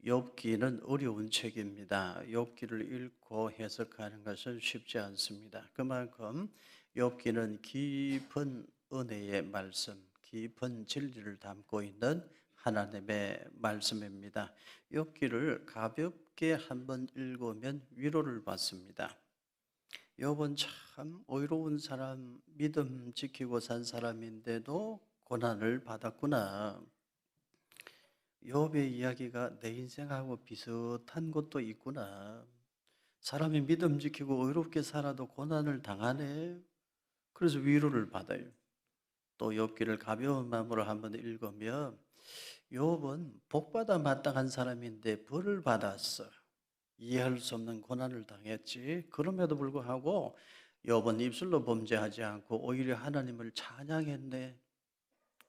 욥기는 어려운 책입니다. 욥기를 읽고 해석하는 것은 쉽지 않습니다. 그만큼 욥기는 깊은 은혜의 말씀, 깊은 진리를 담고 있는 하나님의 말씀입니다. 욥기를 가볍게 한번 읽으면 위로를 받습니다. 욥은 참 의로운 사람, 믿음 지키고 산 사람인데도 고난을 받았구나. 욥의 이야기가 내 인생하고 비슷한 것도 있구나. 사람이 믿음 지키고 의롭게 살아도 고난을 당하네. 그래서 위로를 받아요. 또 욥기를 가벼운 마음으로 한번 읽으면 욥은 복받아 마땅한 사람인데 벌을 받았어. 이해할 수 없는 고난을 당했지. 그럼에도 불구하고 욥은 입술로 범죄하지 않고 오히려 하나님을 찬양했네.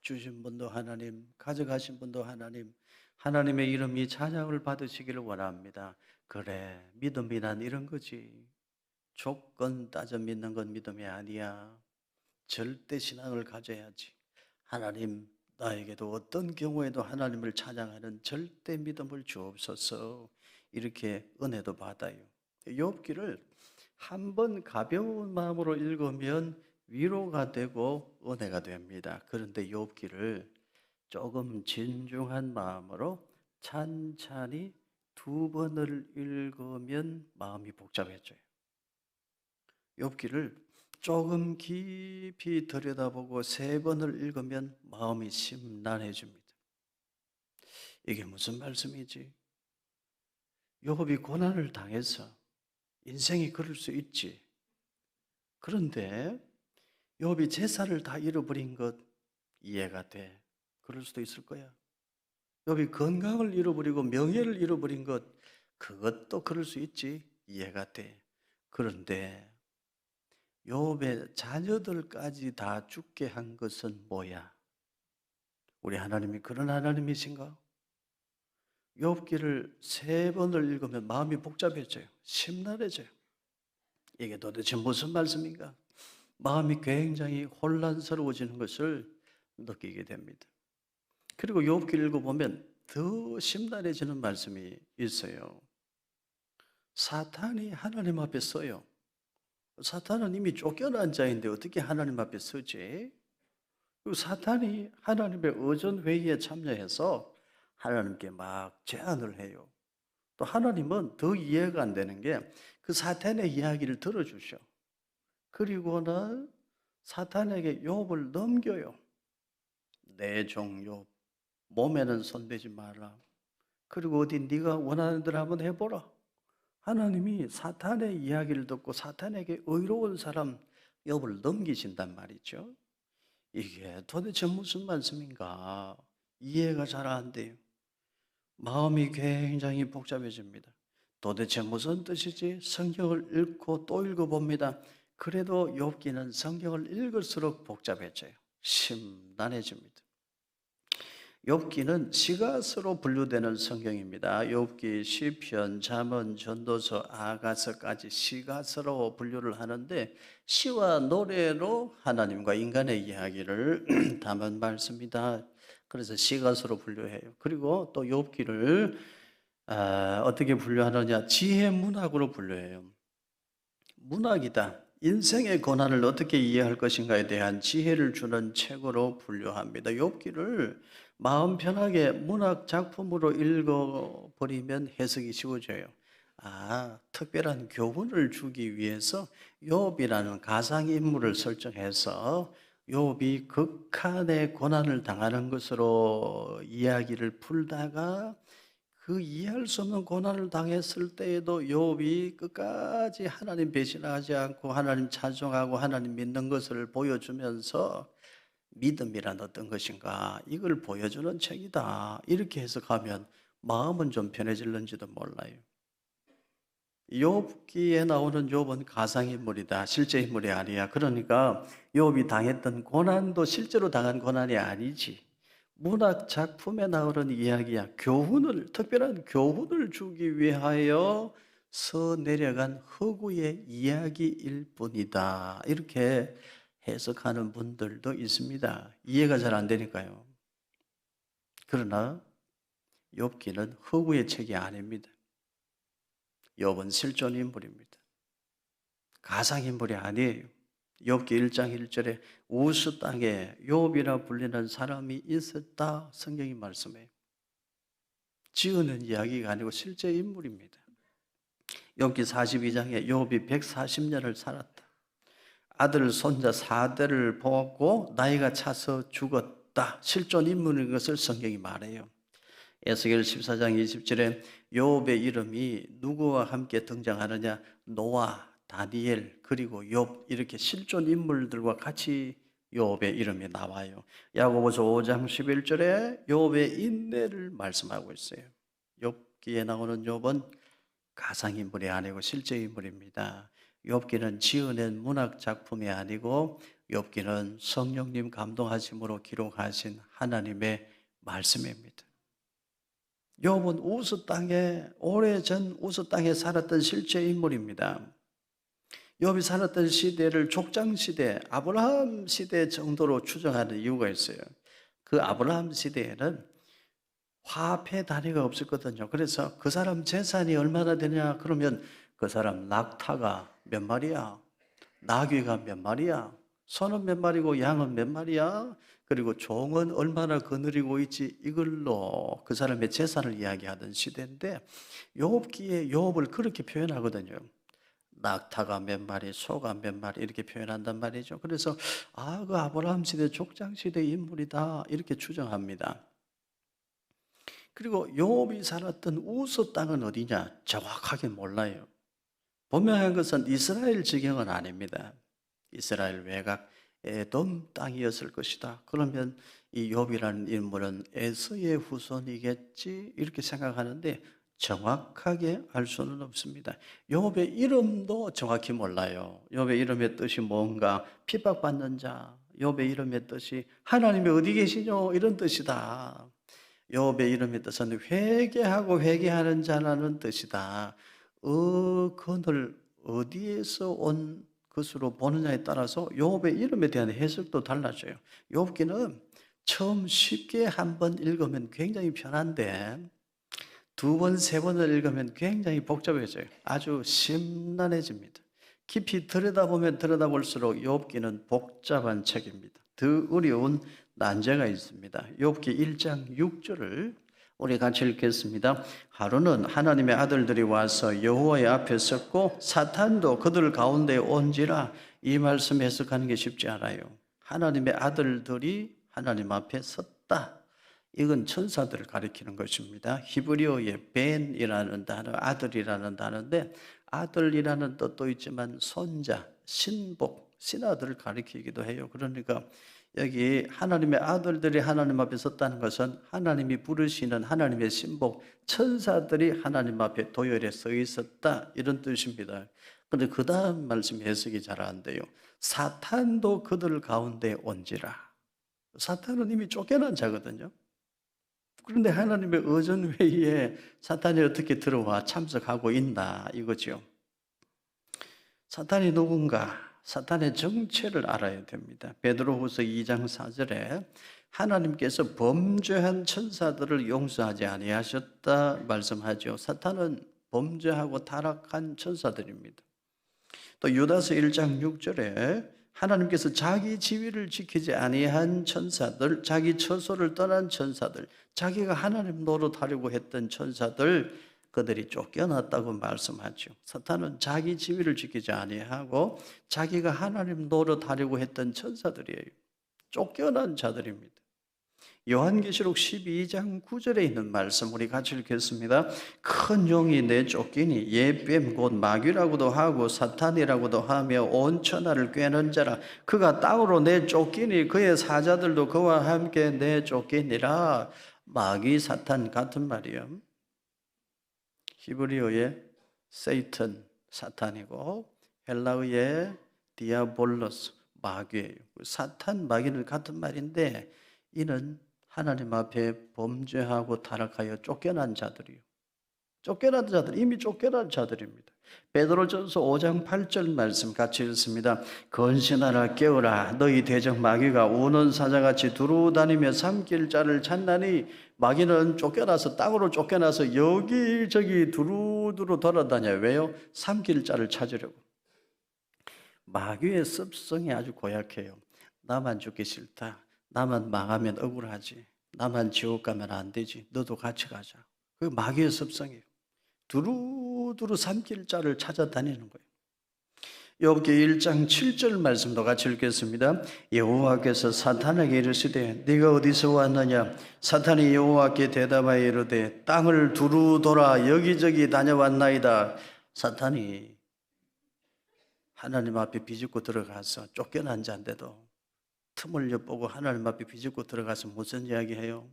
주신 분도 하나님, 가져가신 분도 하나님, 하나님의 이름이 찬양을 받으시기를 원합니다. 그래, 믿음이 난 이런 거지. 조건 따져 믿는 건 믿음이 아니야. 절대 신앙을 가져야지. 하나님, 나에게도 어떤 경우에도 하나님을 찬양하는 절대 믿음을 주옵소서. 이렇게 은혜도 받아요. 욥기를 한번 가벼운 마음으로 읽으면 위로가 되고 은혜가 됩니다. 그런데 욥기를 조금 진중한 마음으로 찬찬히 두 번을 읽으면 마음이 복잡해져요. 욥기를 조금 깊이 들여다보고 세 번을 읽으면 마음이 심란해집니다. 이게 무슨 말씀이지? 욥이 고난을 당해서 인생이 그럴 수 있지. 그런데 욥이 재산을 다 잃어버린 것 이해가 돼. 그럴 수도 있을 거야. 욥이 건강을 잃어버리고 명예를 잃어버린 것 그것도 그럴 수 있지. 이해가 돼. 그런데 욥의 자녀들까지 다 죽게 한 것은 뭐야? 우리 하나님이 그런 하나님이신가? 욥기를 세 번을 읽으면 마음이 복잡해져요. 심란해져요. 이게 도대체 무슨 말씀인가? 마음이 굉장히 혼란스러워지는 것을 느끼게 됩니다. 그리고 욥기를 읽어보면 더 심란해지는 말씀이 있어요. 사탄이 하나님 앞에 서요. 사탄은 이미 쫓겨난 자인데 어떻게 하나님 앞에 서지? 그리고 사탄이 하나님의 의전회의에 참여해서 하나님께 막 제안을 해요. 또 하나님은 더 이해가 안 되는 게 그 사탄의 이야기를 들어주셔. 그리고는 사탄에게 욥을 넘겨요. 내 종 욥, 몸에는 손대지 마라. 그리고 어디 네가 원하는 대로 한번 해보라. 하나님이 사탄의 이야기를 듣고 사탄에게 의로운 사람 욥을 넘기신단 말이죠. 이게 도대체 무슨 말씀인가? 이해가 잘 안 돼요. 마음이 굉장히 복잡해집니다. 도대체 무슨 뜻이지? 성경을 읽고 또 읽어봅니다. 그래도 욥기는 성경을 읽을수록 복잡해져요. 심란해집니다. 욥기는 시가서로 분류되는 성경입니다. 욥기, 시편, 잠언, 전도서, 아가서까지 시가서로 분류를 하는데 시와 노래로 하나님과 인간의 이야기를 담은 말씀이다. 그래서 시가서로 분류해요. 그리고 또 욥기를 어떻게 분류하느냐? 지혜 문학으로 분류해요. 문학이다. 인생의 고난을 어떻게 이해할 것인가에 대한 지혜를 주는 책으로 분류합니다. 욥기를 마음 편하게 문학 작품으로 읽어버리면 해석이 쉬워져요. 특별한 교훈을 주기 위해서 욥이라는 가상인물을 설정해서 욥이 극한의 고난을 당하는 것으로 이야기를 풀다가 그 이해할 수 없는 고난을 당했을 때에도 욥이 끝까지 하나님 배신하지 않고 하나님 찬송하고 하나님 믿는 것을 보여주면서 믿음이란 어떤 것인가 이걸 보여주는 책이다. 이렇게 해석하면 마음은 좀 편해질는지도 몰라요. 욥기에 나오는 욥은 가상인물이다. 실제 인물이 아니야. 그러니까 욥이 당했던 고난도 실제로 당한 고난이 아니지. 문학 작품에 나오는 이야기야. 특별한 교훈을 주기 위하여 서 내려간 허구의 이야기일 뿐이다. 이렇게 해석하는 분들도 있습니다. 이해가 잘 안 되니까요. 그러나 욥기는 허구의 책이 아닙니다. 욥은 실존 인물입니다. 가상 인물이 아니에요. 욥기 1장 1절에 우스 땅에 욥이라 불리는 사람이 있었다 성경이 말씀해요. 지어낸 이야기가 아니고 실제 인물입니다. 욥기 42장에 욥이 140년을 살았다. 아들, 손자 4대를 보았고 나이가 차서 죽었다. 실존 인물인 것을 성경이 말해요. 에스겔 14장 20절에 욥의 이름이 누구와 함께 등장하느냐? 노아, 다니엘, 그리고 욥 이렇게 실존 인물들과 같이 욥의 이름이 나와요. 야고보서 5장 11절에 욥의 인내를 말씀하고 있어요. 욥기에 나오는 욥은 가상인물이 아니고 실제 인물입니다. 욥기는 지어낸 문학 작품이 아니고 욥기는 성령님 감동하심으로 기록하신 하나님의 말씀입니다. 욥은 우스 땅에 오래전 우스 땅에 살았던 실제 인물입니다. 욥이 살았던 시대를 족장 시대, 아브라함 시대 정도로 추정하는 이유가 있어요. 그 아브라함 시대에는 화폐 단위가 없었거든요. 그래서 그 사람 재산이 얼마나 되냐 그러면 그 사람 낙타가 몇 마리야, 나귀가 몇 마리야, 소는 몇 마리고 양은 몇 마리야, 그리고 종은 얼마나 거느리고 있지, 이걸로 그 사람의 재산을 이야기하던 시대인데 욥기에 욥을 그렇게 표현하거든요. 낙타가 몇 마리, 소가 몇 마리 이렇게 표현한단 말이죠. 그래서 그 아브라함 시대 족장 시대 인물이다 이렇게 추정합니다. 그리고 욥이 살았던 우스 땅은 어디냐? 정확하게 몰라요. 분명한 것은 이스라엘 지경은 아닙니다. 이스라엘 외곽 에돔 땅이었을 것이다. 그러면 이 욥이라는 인물은 에서의 후손이겠지 이렇게 생각하는데 정확하게 알 수는 없습니다. 욥의 이름도 정확히 몰라요. 욥의 이름의 뜻이 뭔가 핍박받는 자, 욥의 이름의 뜻이 하나님이 어디 계시뇨 이런 뜻이다. 욥의 이름의 뜻은 회개하고 회개하는 자라는 뜻이다. 그걸 어디에서 온 것으로 보느냐에 따라서 욥의 이름에 대한 해석도 달라져요. 욥기는 처음 쉽게 한 번 읽으면 굉장히 편한데 두 번, 세 번을 읽으면 굉장히 복잡해져요. 아주 심란해집니다. 깊이 들여다보면 들여다볼수록 욥기는 복잡한 책입니다. 더 어려운 난제가 있습니다. 욥기 1장 6절을 우리 같이 읽겠습니다. 하루는 하나님의 아들들이 와서 여호와의 앞에 섰고 사탄도 그들 가운데 온지라. 이 말씀 해석하는 게 쉽지 않아요. 하나님의 아들들이 하나님 앞에 섰다. 이건 천사들을 가리키는 것입니다. 히브리어의 벤이라는 단어, 아들이라는 단어인데 아들이라는 뜻도 있지만 손자, 신복, 신하들을 가리키기도 해요. 그러니까 여기 하나님의 아들들이 하나님 앞에 섰다는 것은 하나님이 부르시는 하나님의 신복, 천사들이 하나님 앞에 도열에 서 있었다 이런 뜻입니다. 그런데 그 다음 말씀 해석이 잘 안 돼요. 사탄도 그들 가운데 온지라. 사탄은 이미 쫓겨난 자거든요. 그런데 하나님의 의전회의에 사탄이 어떻게 들어와 참석하고 있나 이거죠. 사탄이 누군가? 사탄의 정체를 알아야 됩니다. 베드로후서 2장 4절에 하나님께서 범죄한 천사들을 용서하지 아니하셨다 말씀하죠. 사탄은 범죄하고 타락한 천사들입니다. 또 유다서 1장 6절에 하나님께서 자기 지위를 지키지 아니한 천사들, 자기 처소를 떠난 천사들, 자기가 하나님 노릇하려고 했던 천사들, 그들이 쫓겨났다고 말씀하죠. 사탄은 자기 지위를 지키지 아니하고 자기가 하나님 노릇하려고 했던 천사들이에요. 쫓겨난 자들입니다. 요한계시록 12장 9절에 있는 말씀 우리 같이 읽겠습니다. 큰 용이 내쫓기니 예뱀 곧 마귀라고도 하고 사탄이라고도 하며 온 천하를 꿰는 자라. 그가 땅으로 내쫓기니 그의 사자들도 그와 함께 내쫓기니라. 마귀 사탄 같은 말이요. 히브리어의 세이튼 사탄이고 헬라어의 디아볼로스 마귀예요. 사탄 마귀는 같은 말인데 이는 하나님 앞에 범죄하고 타락하여 쫓겨난 자들이요. 쫓겨난 자들, 이미 쫓겨난 자들입니다. 베드로전서 5장 8절 말씀 같이 읽습니다. 건신하라 깨어라 너희 대적 마귀가 우는 사자같이 두루다니며 삼킬 자를 찾나니 마귀는 쫓겨나서 땅으로 쫓겨나서 여기저기 두루두루 돌아다녀요. 왜요? 삼킬 자를 찾으려고. 마귀의 습성이 아주 고약해요. 나만 죽기 싫다. 나만 망하면 억울하지. 나만 지옥 가면 안 되지. 너도 같이 가자. 그 마귀의 습성이에요. 두루두루 삼킬 자를 찾아다니는 거예요. 욥기 1장 7절 말씀도 같이 읽겠습니다. 여호와께서 사탄에게 이르시되 네가 어디서 왔느냐? 사탄이 여호와께 대답하여 이르되 땅을 두루 돌아 여기저기 다녀왔나이다. 사탄이 하나님 앞에 비집고 들어가서 쫓겨난 자인데도 틈을 엿보고 하나님 앞에 비집고 들어가서 무슨 이야기해요?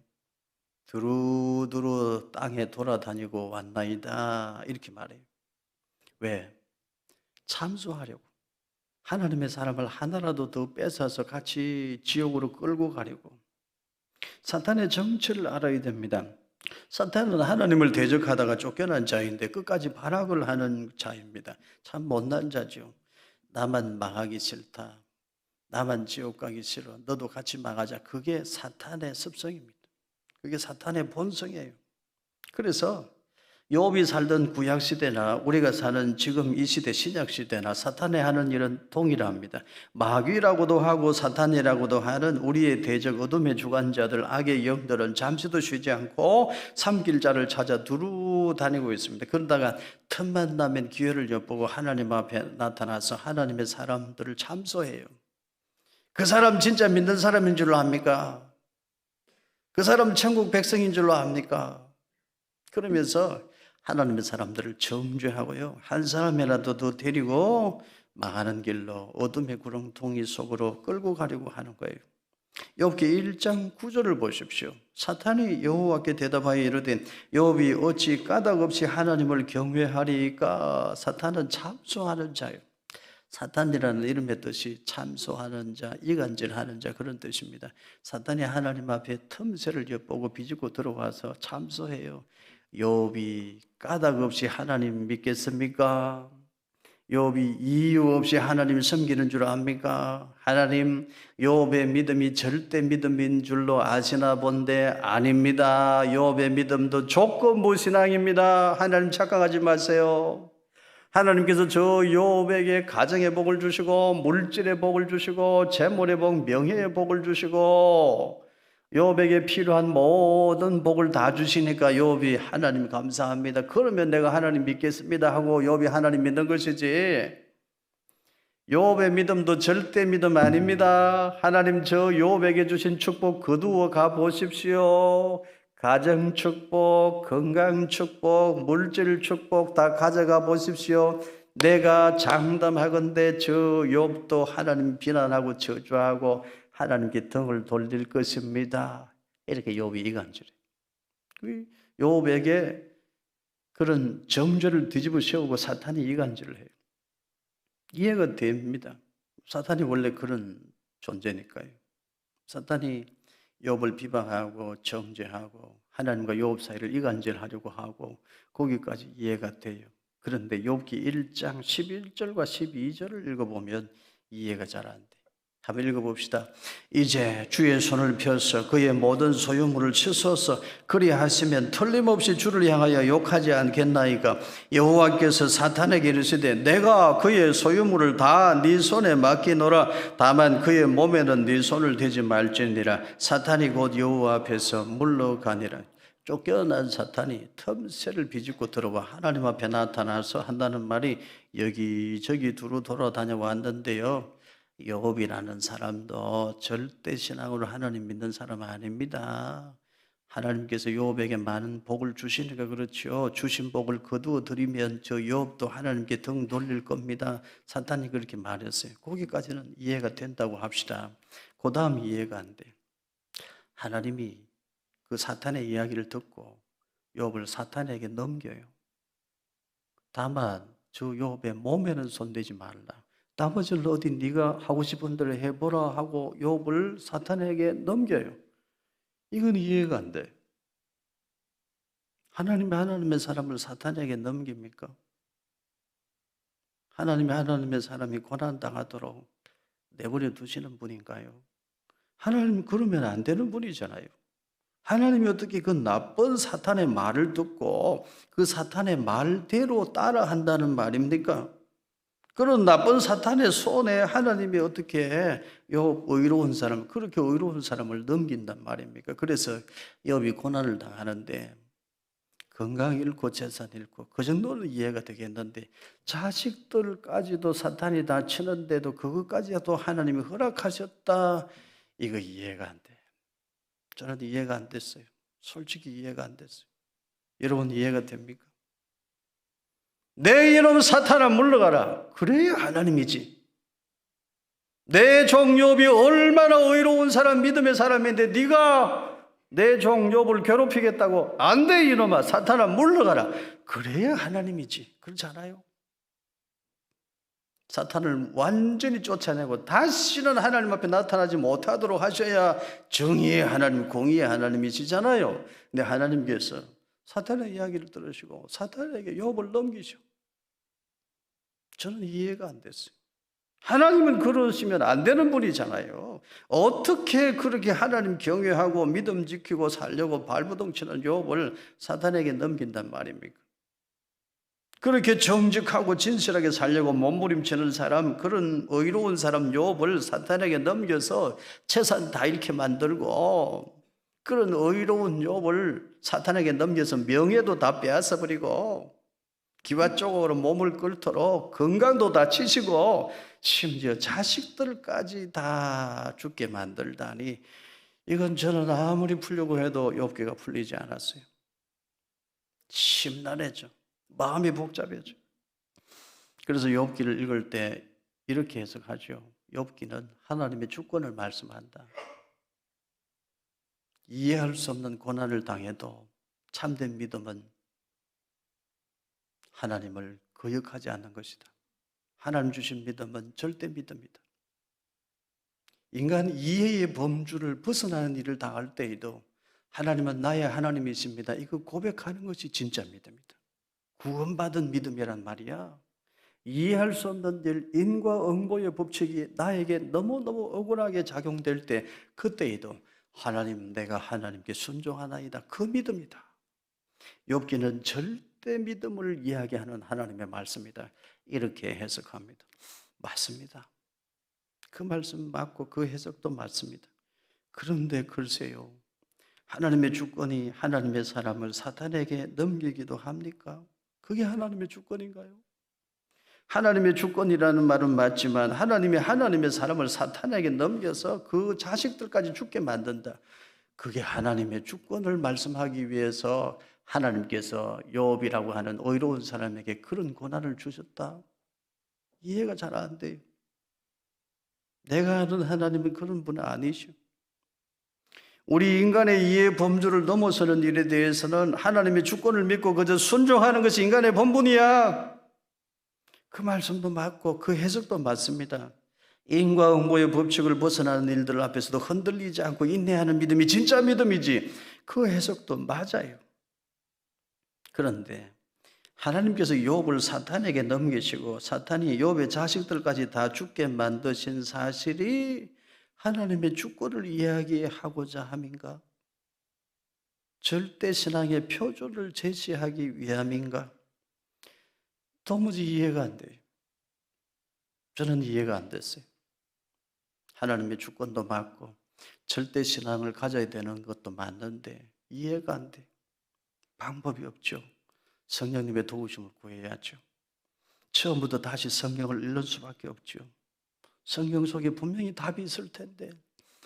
두루두루 땅에 돌아다니고 왔나이다 이렇게 말해요. 왜? 참수하려고. 하나님의 사람을 하나라도 더 뺏어서 같이 지옥으로 끌고 가려고. 사탄의 정체를 알아야 됩니다. 사탄은 하나님을 대적하다가 쫓겨난 자인데 끝까지 발악을 하는 자입니다. 참 못난 자죠. 나만 망하기 싫다. 나만 지옥 가기 싫어. 너도 같이 망하자. 그게 사탄의 습성입니다. 그게 사탄의 본성이에요. 그래서 욥이 살던 구약시대나 우리가 사는 지금 이 시대 신약시대나 사탄이 하는 일은 동일합니다. 마귀라고도 하고 사탄이라고도 하는 우리의 대적 어둠의 주관자들 악의 영들은 잠시도 쉬지 않고 삼킬 자를 찾아 두루 다니고 있습니다. 그러다가 틈만 나면 기회를 엿보고 하나님 앞에 나타나서 하나님의 사람들을 참소해요. 그 사람 진짜 믿는 사람인 줄로 압니까? 그 사람 천국 백성인 줄로 압니까? 그러면서 하나님의 사람들을 정죄하고요. 한 사람이라도 더 데리고 망하는 길로 어둠의 구렁텅이 속으로 끌고 가려고 하는 거예요. 욥기 1장 9절을 보십시오. 사탄이 여호와께 대답하여 이르되 욥이 어찌 까닭없이 하나님을 경외하리까? 사탄은 참소하는 자예요. 사탄이라는 이름의 뜻이 참소하는 자, 이간질하는 자 그런 뜻입니다. 사탄이 하나님 앞에 틈새를 엿보고 비집고 들어와서 참소해요. 욥이 까닭 없이 하나님 믿겠습니까? 욥이 이유 없이 하나님 섬기는 줄 압니까? 하나님 욥의 믿음이 절대 믿음인 줄로 아시나 본데 아닙니다. 욥의 믿음도 조건부 신앙입니다. 하나님 착각하지 마세요. 하나님께서 저 욥에게 가정의 복을 주시고 물질의 복을 주시고 재물의 복, 명예의 복을 주시고 욥에게 필요한 모든 복을 다 주시니까 욥이 하나님 감사합니다. 그러면 내가 하나님 믿겠습니다 하고 욥이 하나님 믿는 것이지. 욥의 믿음도 절대 믿음 아닙니다. 하나님 저 욥에게 주신 축복 거두어 가 보십시오. 가정 축복, 건강 축복, 물질 축복 다 가져가 보십시오. 내가 장담하건대 저 욥도 하나님 비난하고 저주하고 하나님께 등을 돌릴 것입니다. 이렇게 욥이 이간질해요. 욥에게 그런 정죄를 뒤집어 세우고 사탄이 이간질을 해요. 이해가 됩니다. 사탄이 원래 그런 존재니까요. 사탄이 욥을 비방하고 정죄하고 하나님과 욥 사이를 이간질하려고 하고 거기까지 이해가 돼요. 그런데 욥기 1장 11절과 12절을 읽어보면 이해가 잘 안 돼요. 한번 읽어봅시다. 이제 주의 손을 펴서 그의 모든 소유물을 치소서 그리하시면 틀림없이 주를 향하여 욕하지 않겠나이까? 여호와께서 사탄에게 이르시되 내가 그의 소유물을 다 네 손에 맡기노라. 다만 그의 몸에는 네 손을 대지 말지니라. 사탄이 곧 여호와 앞에서 물러가니라. 쫓겨난 사탄이 틈새를 비집고 들어와 하나님 앞에 나타나서 한다는 말이 여기저기 두루 돌아다녀 왔는데요. 욥이라는 사람도 절대 신앙으로 하나님 믿는 사람 아닙니다. 하나님께서 욥에게 많은 복을 주시니까 그렇죠. 주신 복을 거두어 드리면 저 욥도 하나님께 등 돌릴 겁니다. 사탄이 그렇게 말했어요. 거기까지는 이해가 된다고 합시다. 그 다음 이해가 안 돼. 하나님이 그 사탄의 이야기를 듣고 욥을 사탄에게 넘겨요. 다만 저 욥의 몸에는 손대지 말라. 나머지를 어디 네가 하고 싶은 대로 해보라 하고 욥을 사탄에게 넘겨요. 이건 이해가 안 돼. 하나님의 사람을 사탄에게 넘깁니까? 하나님의 사람이 고난당하도록 내버려 두시는 분인가요? 하나님 그러면 안 되는 분이잖아요. 하나님이 어떻게 그 나쁜 사탄의 말을 듣고 그 사탄의 말대로 따라한다는 말입니까? 그런 나쁜 사탄의 손에 하나님이 어떻게 의로운 사람, 그렇게 의로운 사람을 넘긴단 말입니까? 그래서 욥이 고난을 당하는데 건강 잃고 재산 잃고 그 정도는 이해가 되겠는데 자식들까지도 사탄이 다 치는데도 그것까지도 하나님이 허락하셨다, 이거 이해가 안 돼. 저는 이해가 안 됐어요. 솔직히 이해가 안 됐어요. 여러분 이해가 됩니까? 내 이놈 사탄아 물러가라. 그래야 하나님이지. 내 종 욥이 얼마나 의로운 사람, 믿음의 사람인데 네가 내 종 욥을 괴롭히겠다고? 안 돼 이놈아, 사탄아 물러가라. 그래야 하나님이지. 그렇지 않아요? 사탄을 완전히 쫓아내고 다시는 하나님 앞에 나타나지 못하도록 하셔야 정의의 하나님, 공의의 하나님이시잖아요. 근데 하나님께서 사탄의 이야기를 들으시고 사탄에게 욥을 넘기셔. 저는 이해가 안 됐어요. 하나님은 그러시면 안 되는 분이잖아요. 어떻게 그렇게 하나님 경외하고 믿음 지키고 살려고 발버둥치는 욥을 사탄에게 넘긴단 말입니까? 그렇게 정직하고 진실하게 살려고 몸부림치는 사람, 그런 의로운 사람 욥을 사탄에게 넘겨서 재산 다 잃게 만들고, 그런 의로운 욥을 사탄에게 넘겨서 명예도 다 빼앗아 버리고 기와 쪽으로 몸을 끓도록 건강도 다 치시고 심지어 자식들까지 다 죽게 만들다니, 이건 저는 아무리 풀려고 해도 욥기가 풀리지 않았어요. 심란해져. 마음이 복잡해져. 그래서 욥기를 읽을 때 이렇게 해석하죠. 욥기는 하나님의 주권을 말씀한다. 이해할 수 없는 고난을 당해도 참된 믿음은 하나님을 거역하지 않는 것이다. 하나님 주신 믿음은 절대 믿음이다. 인간 이해의 범주를 벗어나는 일을 당할 때에도 하나님은 나의 하나님이십니다, 이거 고백하는 것이 진짜 믿음이다. 구원받은 믿음이란 말이야. 이해할 수 없는 일, 인과응보의 법칙이 나에게 너무너무 억울하게 작용될 때, 그때에도 하나님, 내가 하나님께 순종하나이다, 그 믿음이다. 욥기는 절대 믿음을 이야기하는 하나님의 말씀이다, 이렇게 해석합니다. 맞습니다. 그 말씀 맞고 그 해석도 맞습니다. 그런데 글쎄요, 하나님의 주권이 하나님의 사람을 사탄에게 넘기기도 합니까? 그게 하나님의 주권인가요? 하나님의 주권이라는 말은 맞지만 하나님의 사람을 사탄에게 넘겨서 그 자식들까지 죽게 만든다, 그게 하나님의 주권을 말씀하기 위해서 하나님께서 욥이라고 하는 의로운 사람에게 그런 고난을 주셨다? 이해가 잘 안 돼요. 내가 아는 하나님은 그런 분은 아니시오. 우리 인간의 이해 범주를 넘어서는 일에 대해서는 하나님의 주권을 믿고 그저 순종하는 것이 인간의 본분이야. 그 말씀도 맞고 그 해석도 맞습니다. 인과응보의 법칙을 벗어나는 일들 앞에서도 흔들리지 않고 인내하는 믿음이 진짜 믿음이지, 그 해석도 맞아요. 그런데 하나님께서 욥을 사탄에게 넘기시고 사탄이 욥의 자식들까지 다 죽게 만드신 사실이 하나님의 주권을 이야기하고자 함인가? 절대신앙의 표준을 제시하기 위함인가? 도무지 이해가 안 돼요. 저는 이해가 안 됐어요. 하나님의 주권도 맞고 절대신앙을 가져야 되는 것도 맞는데 이해가 안 돼요. 방법이 없죠. 성령님의 도우심을 구해야죠. 처음부터 다시 성경을 읽는 수밖에 없죠. 성경 속에 분명히 답이 있을 텐데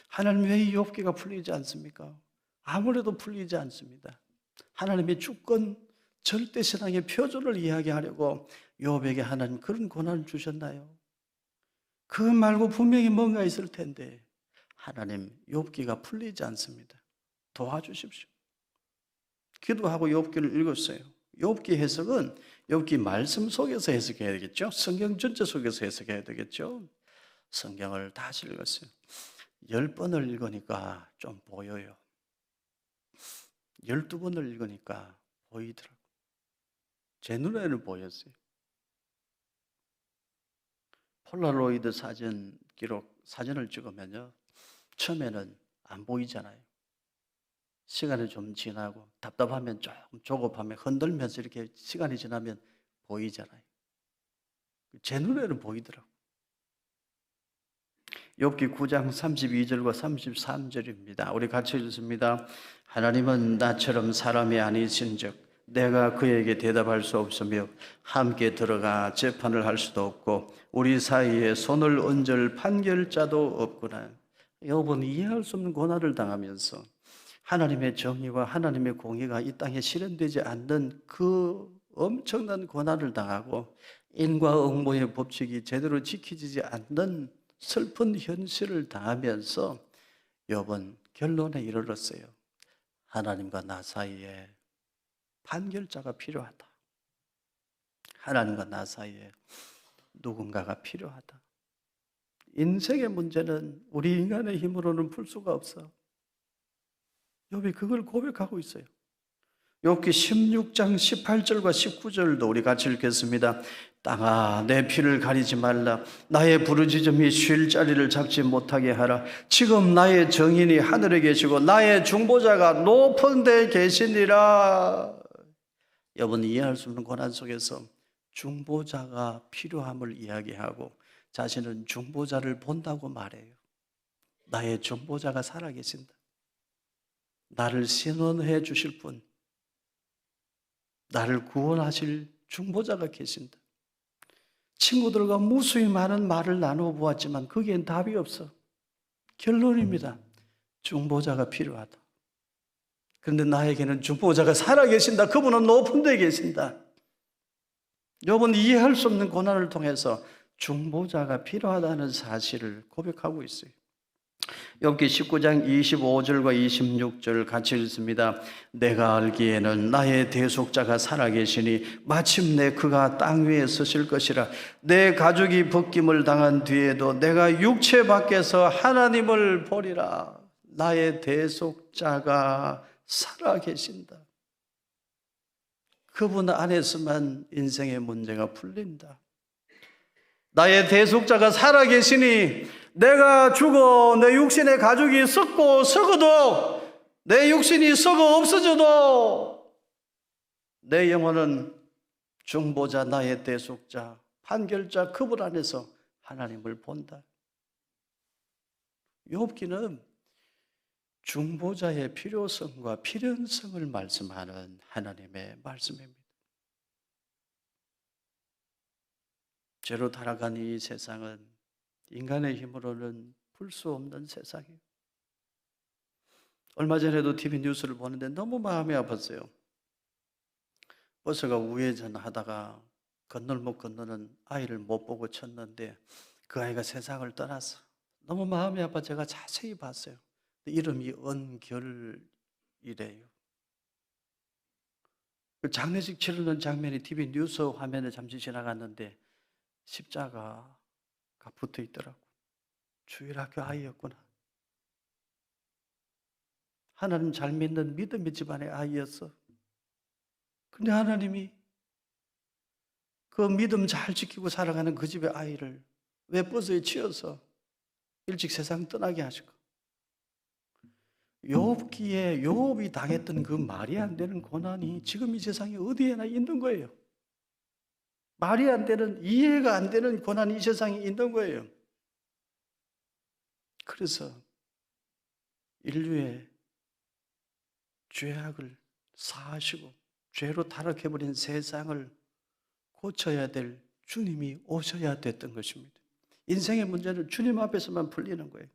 하나님 왜 이 욥기가 풀리지 않습니까? 아무래도 풀리지 않습니다. 하나님의 주권, 절대신앙의 표준을 이야기하려고 욥에게 하나님 그런 고난을 주셨나요? 그거 말고 분명히 뭔가 있을 텐데 하나님, 욥기가 풀리지 않습니다. 도와주십시오. 기도하고 욥기를 읽었어요. 욥기 해석은 욥기 말씀 속에서 해석해야 되겠죠. 성경 전체 속에서 해석해야 되겠죠. 성경을 다시 읽었어요. 10번을 읽으니까 좀 보여요. 12번을 읽으니까 보이더라고. 제 눈에는 보였어요. 폴라로이드 사진 기록, 사진을 찍으면요, 처음에는 안 보이잖아요. 시간이 좀 지나고 답답하면 조금 조급하면 흔들면서 이렇게 시간이 지나면 보이잖아요. 제 눈에는 보이더라고. 욥기 9장 32절과 33절입니다. 우리 같이 읽습니다. 하나님은 나처럼 사람이 아니신즉 내가 그에게 대답할 수 없으며 함께 들어가 재판을 할 수도 없고 우리 사이에 손을 얹을 판결자도 없구나. 욥은 이해할 수 없는 고난을 당하면서 하나님의 정의와 하나님의 공의가 이 땅에 실현되지 않는 그 엄청난 고난을 당하고 인과응보의 법칙이 제대로 지켜지지 않는 슬픈 현실을 당하면서 욥은 결론에 이르렀어요. 하나님과 나 사이에 판결자가 필요하다. 하나님과 나 사이에 누군가가 필요하다. 인생의 문제는 우리 인간의 힘으로는 풀 수가 없어. 욥이 그걸 고백하고 있어요. 욥기 16장 18절과 19절도 우리 같이 읽겠습니다. 땅아 내 피를 가리지 말라. 나의 부르짖음이 쉴 자리를 잡지 못하게 하라. 지금 나의 정인이 하늘에 계시고 나의 중보자가 높은 데 계시니라. 욥은 이해할 수 없는 고난 속에서 중보자가 필요함을 이야기하고 자신은 중보자를 본다고 말해요. 나의 중보자가 살아계신다. 나를 신원해 주실 분, 나를 구원하실 중보자가 계신다. 친구들과 무수히 많은 말을 나누어 보았지만 거기엔 답이 없어. 결론입니다. 중보자가 필요하다. 그런데 나에게는 중보자가 살아계신다. 그분은 높은 데 계신다. 욥은 이해할 수 없는 고난을 통해서 중보자가 필요하다는 사실을 고백하고 있어요. 욥기 19장 25절과 26절 같이 읽습니다. 내가 알기에는 나의 대속자가 살아계시니 마침내 그가 땅 위에 서실 것이라. 내 가죽이 벗김을 당한 뒤에도 내가 육체 밖에서 하나님을 보리라. 나의 대속자가 살아계신다. 그분 안에서만 인생의 문제가 풀린다. 나의 대속자가 살아계시니 내가 죽어 내 육신의 가죽이 썩어도 내 육신이 썩어 없어져도 내 영혼은 중보자 나의 대속자 판결자 그분 안에서 하나님을 본다. 욥기는 중보자의 필요성과 필연성을 말씀하는 하나님의 말씀입니다. 죄로 타락한 이 세상은 인간의 힘으로는 풀 수 없는 세상이에요. 얼마 전에도 TV 뉴스를 보는데 너무 마음이 아팠어요. 버스가 우회전하다가 건널목 건너는 아이를 못 보고 쳤는데 그 아이가 세상을 떠났어. 너무 마음이 아파 제가 자세히 봤어요. 이름이 은결이래요. 그 장례식 치르는 장면이 TV 뉴스 화면에 잠시 지나갔는데 십자가가 붙어 있더라고. 주일학교 아이였구나. 하나님 잘 믿는 믿음의 집안의 아이였어. 근데 하나님이 그 믿음 잘 지키고 살아가는 그 집의 아이를 왜 버스에 치여서 일찍 세상 떠나게 하실까? 욥기에 욥이 당했던 그 말이 안 되는 고난이 지금 이 세상에 어디에나 있는 거예요. 말이 안 되는, 이해가 안 되는 고난이 이 세상에 있는 거예요. 그래서 인류의 죄악을 사하시고 죄로 타락해버린 세상을 고쳐야 될 주님이 오셔야 됐던 것입니다. 인생의 문제는 주님 앞에서만 풀리는 거예요.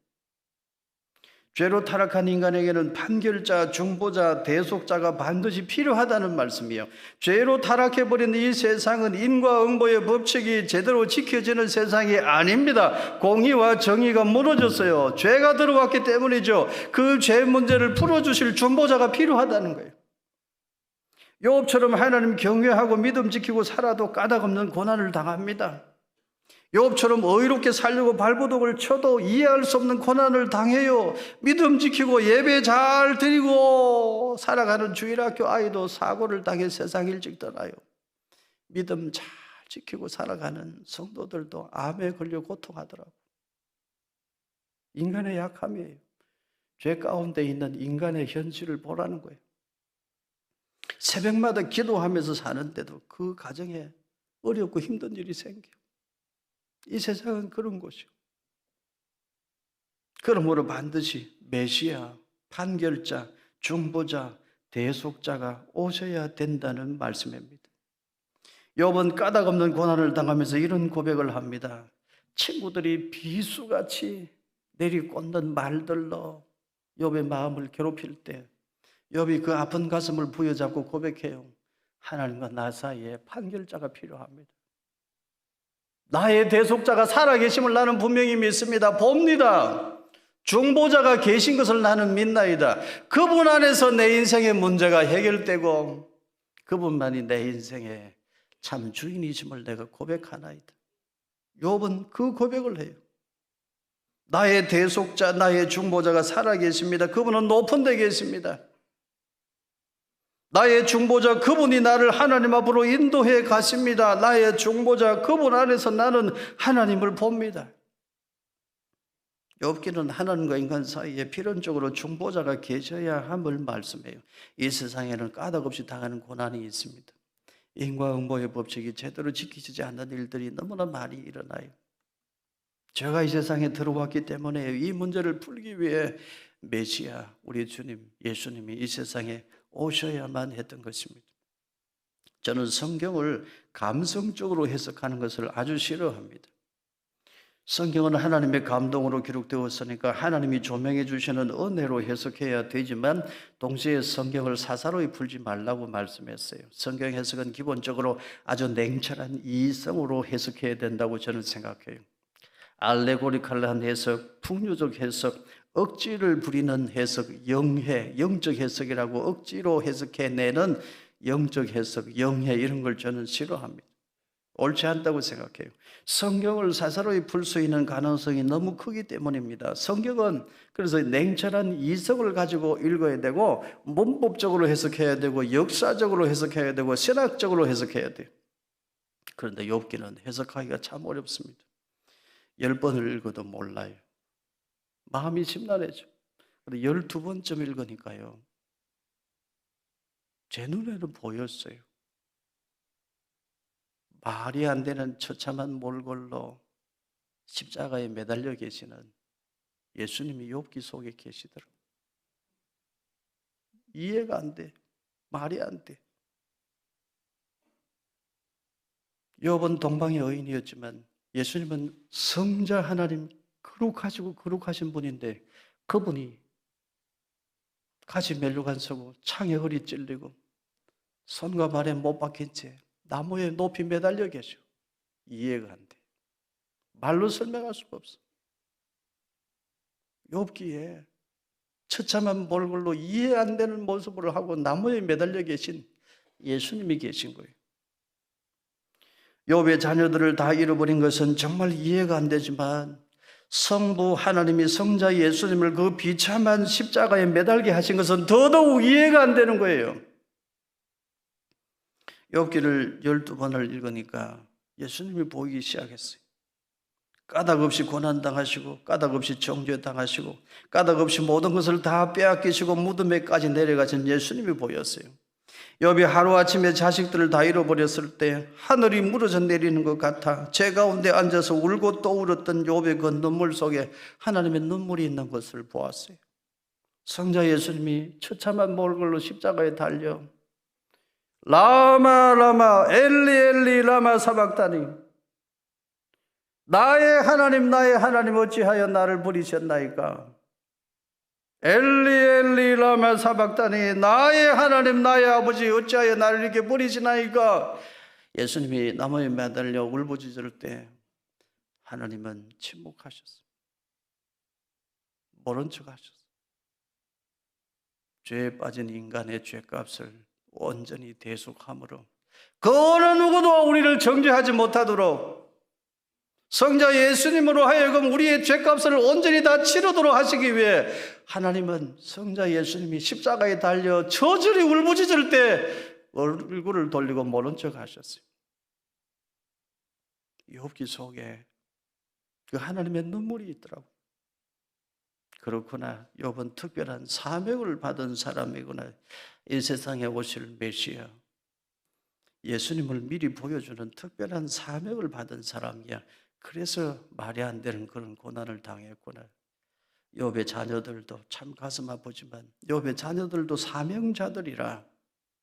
죄로 타락한 인간에게는 판결자, 중보자, 대속자가 반드시 필요하다는 말씀이에요. 죄로 타락해버린 이 세상은 인과응보의 법칙이 제대로 지켜지는 세상이 아닙니다. 공의와 정의가 무너졌어요. 죄가 들어왔기 때문이죠. 그 죄 문제를 풀어주실 중보자가 필요하다는 거예요. 욥처럼 하나님 경외하고 믿음 지키고 살아도 까닭없는 고난을 당합니다. 욥처럼 의롭게 살려고 발버둥을 쳐도 이해할 수 없는 고난을 당해요. 믿음 지키고 예배 잘 드리고 살아가는 주일학교 아이도 사고를 당해 세상 일찍 떠나요. 믿음 잘 지키고 살아가는 성도들도 암에 걸려 고통하더라고. 인간의 약함이에요. 죄 가운데 있는 인간의 현실을 보라는 거예요. 새벽마다 기도하면서 사는데도 그 가정에 어렵고 힘든 일이 생겨요. 이 세상은 그런 곳이요. 그러므로 반드시 메시아, 판결자, 중보자, 대속자가 오셔야 된다는 말씀입니다. 욥은 까닭없는 고난을 당하면서 이런 고백을 합니다. 친구들이 비수같이 내리꽂는 말들로 욥의 마음을 괴롭힐 때 욥이 그 아픈 가슴을 부여잡고 고백해요. 하나님과 나 사이에 판결자가 필요합니다. 나의 대속자가 살아계심을 나는 분명히 믿습니다. 봅니다. 중보자가 계신 것을 나는 믿나이다. 그분 안에서 내 인생의 문제가 해결되고 그분만이 내 인생의 참 주인이심을 내가 고백하나이다. 욥은 그 고백을 해요. 나의 대속자, 나의 중보자가 살아계십니다. 그분은 높은 데 계십니다. 나의 중보자 그분이 나를 하나님 앞으로 인도해 가십니다. 나의 중보자 그분 안에서 나는 하나님을 봅니다. 욥기는 하나님과 인간 사이에 필연적으로 중보자가 계셔야 함을 말씀해요. 이 세상에는 까닭없이 당하는 고난이 있습니다. 인과응보의 법칙이 제대로 지키지 않는 일들이 너무나 많이 일어나요. 제가 이 세상에 들어왔기 때문에 이 문제를 풀기 위해 메시아, 우리 주님, 예수님이 이 세상에 오셔야만 했던 것입니다. 저는 성경을 감성적으로 해석하는 것을 아주 싫어합니다. 성경은 하나님의 감동으로 기록되었으니까 하나님이 조명해 주시는 은혜로 해석해야 되지만 동시에 성경을 사사로이 풀지 말라고 말씀했어요. 성경 해석은 기본적으로 아주 냉철한 이성으로 해석해야 된다고 저는 생각해요. 알레고리칼한 해석, 풍류적 해석, 억지를 부리는 해석, 영해, 영적 해석이라고 억지로 해석해내는 영적 해석, 영해 이런 걸 저는 싫어합니다. 옳지 않다고 생각해요. 성경을 사사로이 풀 수 있는 가능성이 너무 크기 때문입니다. 성경은 그래서 냉철한 이성을 가지고 읽어야 되고 문법적으로 해석해야 되고 역사적으로 해석해야 되고 신학적으로 해석해야 돼요. 그런데 욥기는 해석하기가 참 어렵습니다. 10번을 읽어도 몰라요. 마음이 심란해져. 12번쯤 읽으니까요. 제 눈에는 보였어요. 말이 안 되는 처참한 몰골로 십자가에 매달려 계시는 예수님이 욥기 속에 계시더라고요. 이해가 안 돼. 말이 안 돼. 욥은 동방의 여인이었지만 예수님은 성자 하나님, 거룩하시고 거룩하신 분인데 그분이 가지 멜루간 서고 창에 허리 찔리고 손과 발에 못 박힌 채 나무에 높이 매달려 계셔. 이해가 안 돼. 말로 설명할 수가 없어. 욥기에 처참한 몰골로 이해 안 되는 모습을 하고 나무에 매달려 계신 예수님이 계신 거예요. 욥의 자녀들을 다 잃어버린 것은 정말 이해가 안 되지만 성부 하나님이 성자 예수님을 그 비참한 십자가에 매달게 하신 것은 더더욱 이해가 안 되는 거예요. 욥기를 12번을 읽으니까 예수님이 보이기 시작했어요. 까닭없이 고난당하시고 까닭없이 정죄당하시고 까닭없이 모든 것을 다 빼앗기시고 무덤에까지 내려가신 예수님이 보였어요. 욥이 하루아침에 자식들을 다 잃어버렸을 때 하늘이 무너져 내리는 것 같아 제 가운데 앉아서 울고 또 울었던 욥의 그 눈물 속에 하나님의 눈물이 있는 것을 보았어요. 성자 예수님이 처참한 몰골로 십자가에 달려 라마 라마 엘리 엘리 라마 사박다니 나의 하나님 어찌하여 나를 버리셨나이까. 엘리 엘리 라마 사박다니 나의 하나님 나의 아버지 어찌하여 나를 이렇게 버리시나이까. 예수님이 나무에 매달려 울부짖을 때 하나님은 침묵하셨어요. 모른 척 하셨어요. 죄에 빠진 인간의 죄값을 온전히 대속함으로 그 어느 누구도 우리를 정죄하지 못하도록 성자 예수님으로 하여금 우리의 죄값을 온전히 다 치르도록 하시기 위해 하나님은 성자 예수님이 십자가에 달려 저절히 울부짖을 때 얼굴을 돌리고 모른 척 하셨어요. 욥기 속에 그 하나님의 눈물이 있더라고요. 그렇구나. 욥은 특별한 사명을 받은 사람이구나. 이 세상에 오실 메시아 예수님을 미리 보여주는 특별한 사명을 받은 사람이야. 그래서 말이 안 되는 그런 고난을 당했구나. 욥의 자녀들도 참 가슴 아프지만 욥의 자녀들도 사명자들이라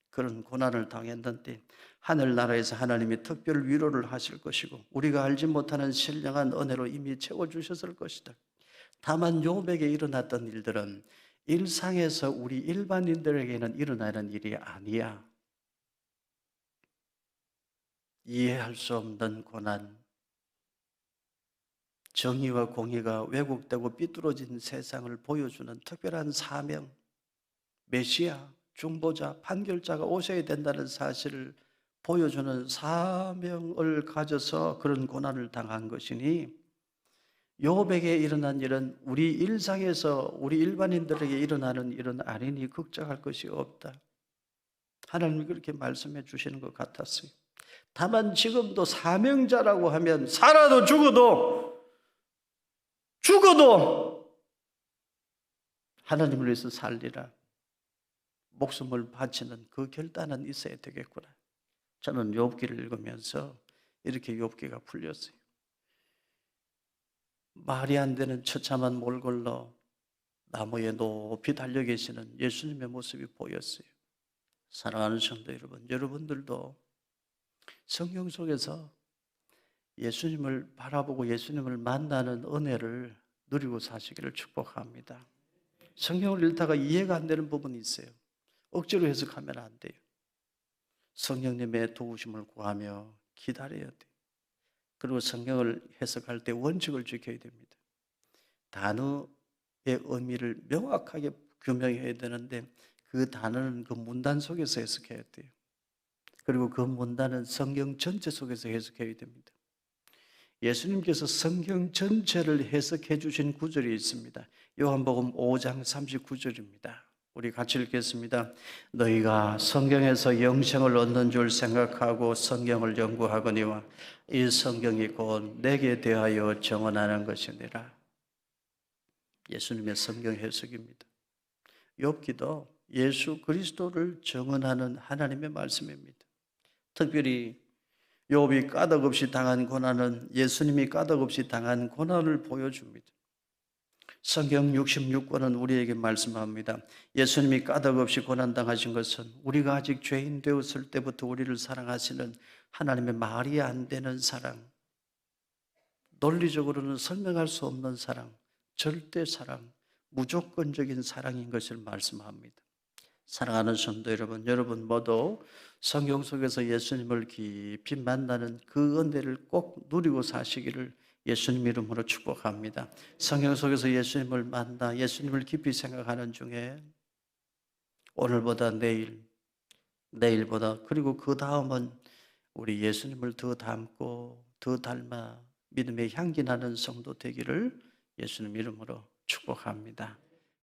그런 고난을 당했는데 하늘나라에서 하나님이 특별 위로를 하실 것이고 우리가 알지 못하는 신령한 은혜로 이미 채워주셨을 것이다. 다만 욥에게 일어났던 일들은 일상에서 우리 일반인들에게는 일어나는 일이 아니야. 이해할 수 없는 고난, 정의와 공의가 왜곡되고 삐뚤어진 세상을 보여주는 특별한 사명, 메시아, 중보자, 판결자가 오셔야 된다는 사실을 보여주는 사명을 가져서 그런 고난을 당한 것이니 욥에게 일어난 일은 우리 일상에서 우리 일반인들에게 일어나는 일은 아니니 걱정할 것이 없다. 하나님이 그렇게 말씀해 주시는 것 같았어요. 다만 지금도 사명자라고 하면 살아도 죽어도 하나님을 위해서 살리라. 목숨을 바치는 그 결단은 있어야 되겠구나. 저는 욥기를 읽으면서 이렇게 욥기가 풀렸어요. 말이 안 되는 처참한 몰골로 나무에 높이 달려 계시는 예수님의 모습이 보였어요. 사랑하는 성도 여러분, 여러분들도 성경 속에서 예수님을 바라보고 예수님을 만나는 은혜를 누리고 사시기를 축복합니다. 성경을 읽다가 이해가 안 되는 부분이 있어요. 억지로 해석하면 안 돼요. 성령님의 도우심을 구하며 기다려야 돼요. 그리고 성경을 해석할 때 원칙을 지켜야 됩니다. 단어의 의미를 명확하게 규명해야 되는데 그 단어는 그 문단 속에서 해석해야 돼요. 그리고 그 문단은 성경 전체 속에서 해석해야 됩니다. 예수님께서 성경 전체를 해석해 주신 구절이 있습니다. 요한복음 5장 39절입니다. 우리 같이 읽겠습니다. 너희가 성경에서 영생을 얻는 줄 생각하고 성경을 연구하거니와 이 성경이 곧 내게 대하여 정언하는 것이니라. 예수님의 성경 해석입니다. 욥기도 예수 그리스도를 정언하는 하나님의 말씀입니다. 특별히 욥이 까닭없이 당한 고난은 예수님이 까닭없이 당한 고난을 보여줍니다. 성경 66권은 우리에게 말씀합니다. 예수님이 까닭없이 고난당하신 것은 우리가 아직 죄인 되었을 때부터 우리를 사랑하시는 하나님의 말이 안 되는 사랑, 논리적으로는 설명할 수 없는 사랑, 절대 사랑, 무조건적인 사랑인 것을 말씀합니다. 사랑하는 성도 여러분, 여러분 모두 성경 속에서 예수님을 깊이 만나는 그 은혜를 꼭 누리고 사시기를 예수님 이름으로 축복합니다. 성경 속에서 예수님을 만나 예수님을 깊이 생각하는 중에 오늘보다 내일, 내일보다 그리고 그 다음은 우리 예수님을 더 닮고 더 닮아 믿음의 향기 나는 성도 되기를 예수님 이름으로 축복합니다.